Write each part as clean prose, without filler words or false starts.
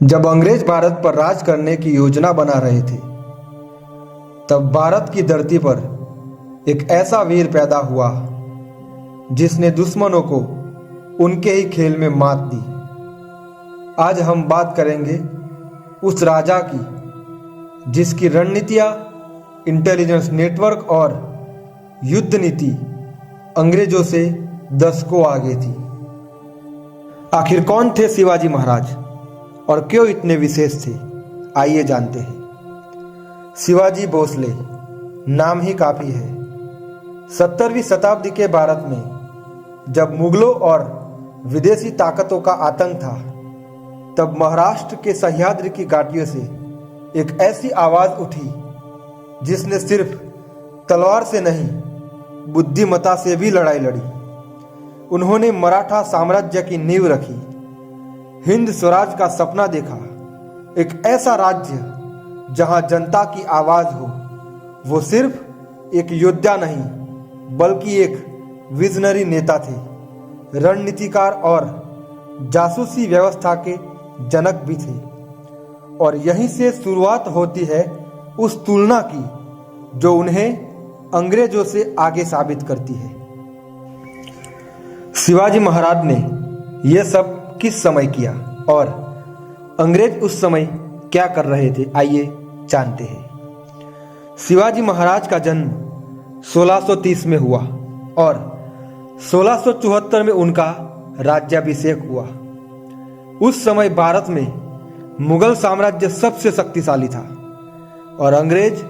जब अंग्रेज भारत पर राज करने की योजना बना रहे थे, तब भारत की धरती पर एक ऐसा वीर पैदा हुआ जिसने दुश्मनों को उनके ही खेल में मात दी। आज हम बात करेंगे उस राजा की जिसकी रणनीतियां, इंटेलिजेंस नेटवर्क और युद्ध नीति अंग्रेजों से दशकों आगे थी। आखिर कौन थे शिवाजी महाराज और क्यों इतने विशेष थे, आइए जानते हैं। शिवाजी भोसले नाम ही काफी है। 17वीं शताब्दी के भारत में जब मुगलों और विदेशी ताकतों का आतंक था, तब महाराष्ट्र के सह्याद्री की घाटियों से एक ऐसी आवाज उठी जिसने सिर्फ तलवार से नहीं, बुद्धिमत्ता से भी लड़ाई लड़ी। उन्होंने मराठा साम्राज्य की नींव रखी, हिंद स्वराज का सपना देखा, एक ऐसा राज्य जहां जनता की आवाज हो। वो सिर्फ एक योद्धा नहीं, बल्कि एक विजनरी नेता थे, रणनीतिकार और जासूसी व्यवस्था के जनक भी थे। और यहीं से शुरुआत होती है उस तुलना की जो उन्हें अंग्रेजों से आगे साबित करती है। शिवाजी महाराज ने यह सब किस समय किया और अंग्रेज उस समय क्या कर रहे थे, आइए जानते हैं। शिवाजी महाराज का जन्म 1630 में हुआ और 1674 में उनका राज्याभिषेक हुआ। उस समय भारत में मुगल साम्राज्य सबसे शक्तिशाली था और अंग्रेज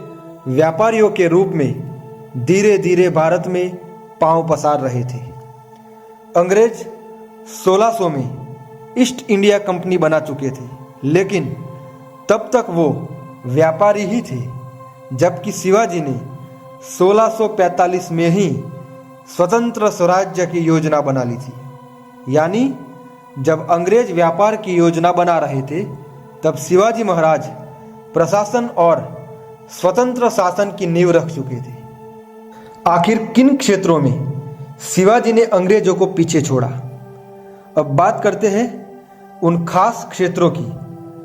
व्यापारियों के रूप में धीरे धीरे भारत में पांव पसार रहे थे। अंग्रेज 1600 में ईस्ट इंडिया कंपनी बना चुके थे, लेकिन तब तक वो व्यापारी ही थे, जबकि शिवाजी ने 1645 में ही स्वतंत्र स्वराज्य की योजना बना ली थी। यानी जब अंग्रेज व्यापार की योजना बना रहे थे, तब शिवाजी महाराज प्रशासन और स्वतंत्र शासन की नींव रख चुके थे। आखिर किन क्षेत्रों में शिवाजी ने अंग्रेजों को पीछे छोड़ा? अब बात करते हैं उन खास क्षेत्रों की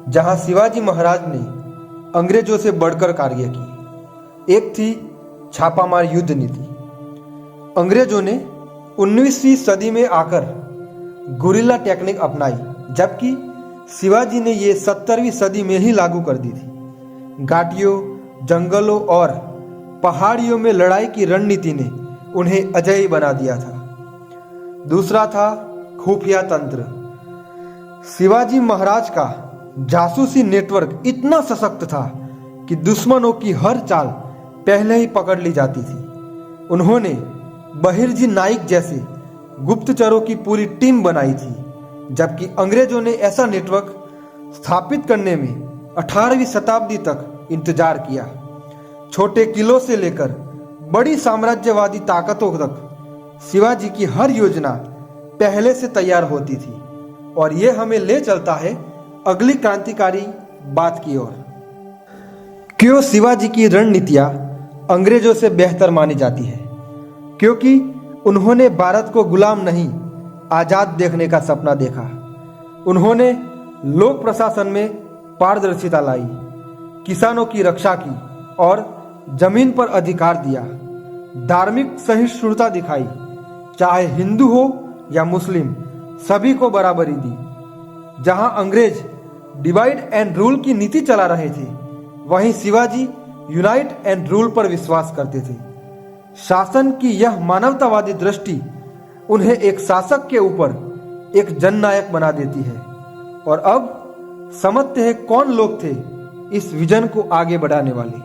जहां शिवाजी महाराज ने अंग्रेजों से बढ़कर कार्य किए। एक थी छापामार युद्ध नीति। अंग्रेजों ने 19वीं सदी में आकर गुरिल्ला टेक्निक अपनाई, जबकि शिवाजी ने ये 17वीं सदी में ही लागू कर दी थी। घाटियों, जंगलों और पहाड़ियों में लड़ाई की रणनीति ने उन्हें अजेय बना दिया था। दूसरा था खुफिया तंत्र। शिवाजी महाराज का जासूसी नेटवर्क इतना सशक्त था कि दुश्मनों की हर चाल पहले ही पकड़ ली जाती थी। उन्होंने बहिर्जी नाइक जैसे गुप्तचरों की पूरी टीम बनाई थी, जबकि अंग्रेजों ने ऐसा नेटवर्क स्थापित करने में 18वीं शताब्दी तक इंतजार किया। छोटे किलों से लेकर बड़ी साम्राज्यवादी ताकतों तक शिवाजी की हर योजना पहले से तैयार होती थी। और यह हमें ले चलता है अगली क्रांतिकारी बात की ओर। क्यों शिवाजी की रणनीतियां अंग्रेजों से बेहतर मानी जाती है? क्योंकि उन्होंने भारत को गुलाम नहीं, आजाद देखने का सपना देखा। उन्होंने लोक प्रशासन में पारदर्शिता लाई, किसानों की रक्षा की और जमीन पर अधिकार दिया। धार्मिक सहिष्णुता दिखाई, चाहे हिंदू हो या मुस्लिम, सभी को बराबरी दी। जहां अंग्रेज डिवाइड एंड रूल की नीति चला रहे थे, वहीं शिवाजी यूनाइट एंड रूल पर विश्वास करते थे। शासन की यह मानवतावादी दृष्टि उन्हें एक शासक के ऊपर एक जननायक बना देती है। और अब समझते हैं कौन लोग थे इस विजन को आगे बढ़ाने वाले।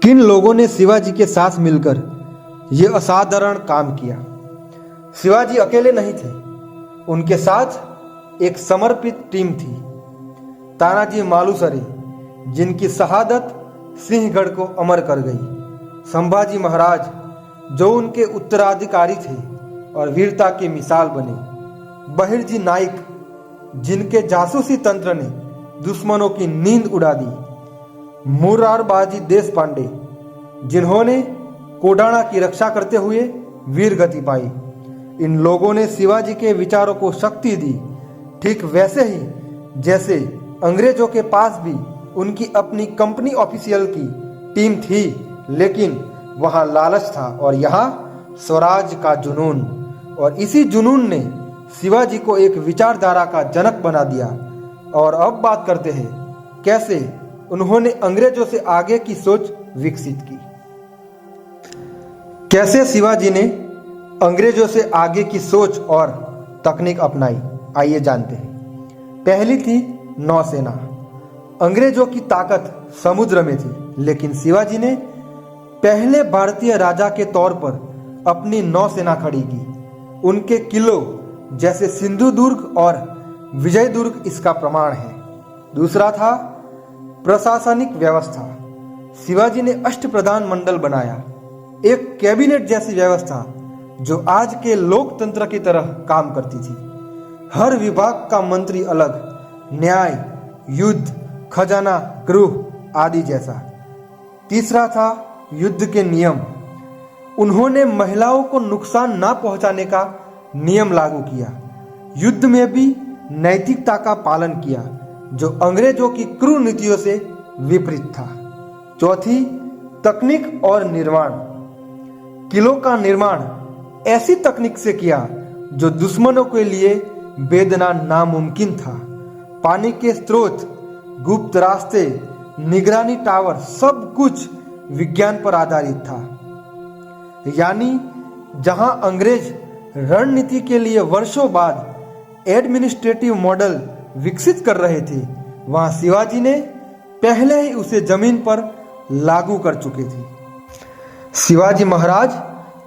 किन लोगों ने शिवाजी के साथ मिलकर यह असाधारण काम किया? शिवाजी अकेले नहीं थे, उनके साथ एक समर्पित टीम थी। तानाजी मालुसरे, जिनकी शहादत सिंहगढ़ को अमर कर गई। संभाजी महाराज, जो उनके उत्तराधिकारी थे और वीरता की मिसाल बने। बहिर्जी नाइक, जिनके जासूसी तंत्र ने दुश्मनों की नींद उड़ा दी। मुरारबाजी देशपांडे, जिन्होंने कोडाना की रक्षा करते हुए वीर गति पाई। इन लोगों ने शिवाजी के विचारों को शक्ति दी। ठीक वैसे ही जैसे अंग्रेजों के पास भी उनकी अपनी कंपनी ऑफिशियल की टीम थी, लेकिन वहाँ लालच था और यहाँ स्वराज का जुनून। और इसी जुनून ने शिवाजी को एक विचारधारा का जनक बना दिया। और अब बात करते हैं कैसे उन्होंने अंग्रेजों से आगे की सोच विकसित की। कैसे शिवाजी ने अंग्रेजों से आगे की सोच और तकनीक अपनाई, आइए जानते हैं। पहली थी नौसेना। अंग्रेजों की ताकत समुद्र में थी, लेकिन शिवाजी ने पहले भारतीय राजा के तौर पर अपनी नौसेना खड़ी की। उनके किलों जैसे सिंधुदुर्ग और विजयदुर्ग इसका प्रमाण है। दूसरा था प्रशासनिक व्यवस्था। शिवाजी ने अष्टप्रधान मंडल बनाया, एक कैबिनेट जैसी व्यवस्था जो आज के लोकतंत्र की तरह काम करती थी। हर विभाग का मंत्री अलग, न्याय, युद्ध, खजाना, गृह आदि जैसा। तीसरा था युद्ध के नियम। उन्होंने महिलाओं को नुकसान ना पहुंचाने का नियम लागू किया। युद्ध में भी नैतिकता का पालन किया, जो अंग्रेजों की क्रूर नीतियों से विपरीत था। चौथी तकनीक और निर्माण। किलों का निर्माण ऐसी तकनीक से किया जो दुश्मनों के लिए वेदना नामुमकिन था। पानी के स्रोत, गुप्त रास्ते, निगरानी टावर, सब कुछ विज्ञान पर आधारित था। यानी जहां अंग्रेज रणनीति के लिए वर्षों बाद एडमिनिस्ट्रेटिव मॉडल विकसित कर रहे थे, वहां शिवाजी ने पहले ही उसे जमीन पर लागू कर चुके थे। शिवाजी महाराज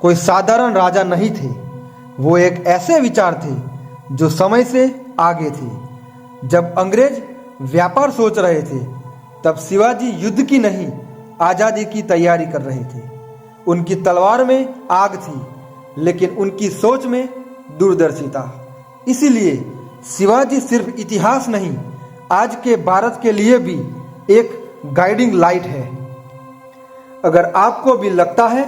कोई साधारण राजा नहीं थे, वो एक ऐसे विचार थे जो समय से आगे थे। जब अंग्रेज व्यापार सोच रहे थे, तब शिवाजी युद्ध की नहीं, आजादी की तैयारी कर रहे थे। उनकी तलवार में आग थी, लेकिन उनकी सोच में दूरदर्शिता। इसीलिए शिवाजी सिर्फ इतिहास नहीं, आज के भारत के लिए भी एक गाइडिंग लाइट है। अगर आपको भी लगता है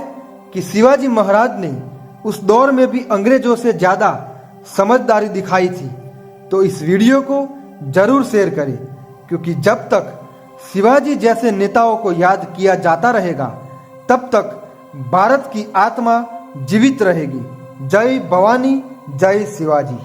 कि शिवाजी महाराज ने उस दौर में भी अंग्रेजों से ज्यादा समझदारी दिखाई थी, तो इस वीडियो को जरूर शेयर करें, क्योंकि जब तक शिवाजी जैसे नेताओं को याद किया जाता रहेगा, तब तक भारत की आत्मा जीवित रहेगी। जय भवानी, जय शिवाजी।